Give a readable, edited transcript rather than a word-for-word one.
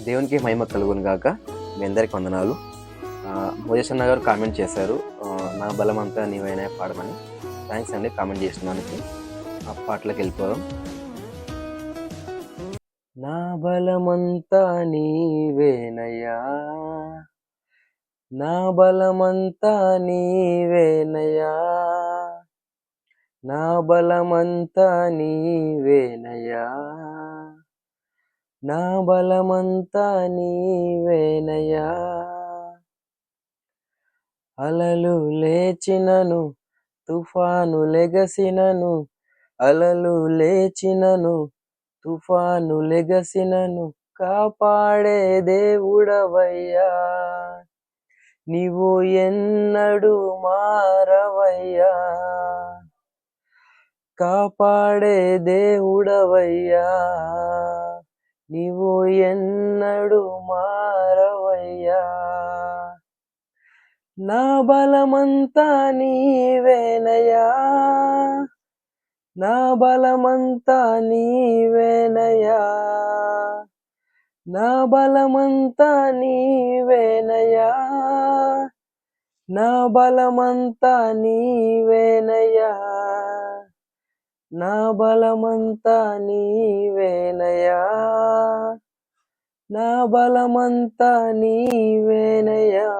దేవునికి మహిమ కలుగును గాక. మీ అందరికి వందనాలు. మోజేష్ అన్న గారు కామెంట్ చేశారు, నా బలమంతా నీవైనా పాడమని. థ్యాంక్స్ అండి కామెంట్ చేసినందుకు. ఆ పాటలోకి వెళ్ళిపోదాం. నా బలమంతా నీవేనయ్యా, నా బలమంతా నీవేనయ్యా, నా బలమంతా నీవేనయ్యా, నా బలమంతా నీవేనయ్యా. అలలు లేచినను, తుఫాను లెగసినను, అలలు లేచినను, తుఫాను లెగసినను, కాపాడే దేవుడవయ్యా, నీవు ఎన్నడు మారవయ్యా, కాపాడే దేవుడవయ్యా, నీవు ఎన్నడు మారవయ్యా. నా బలమంతా నీవేనయ్యా, నా బలమంతా నీవేనయ్యా, నా బలమంతా నీవేనయ్యా, నా బలమంతా నీవేనయ్యా, నా బలమంతా నీవేనయ్యా, నా బలమంతా నీవేనయ్యా.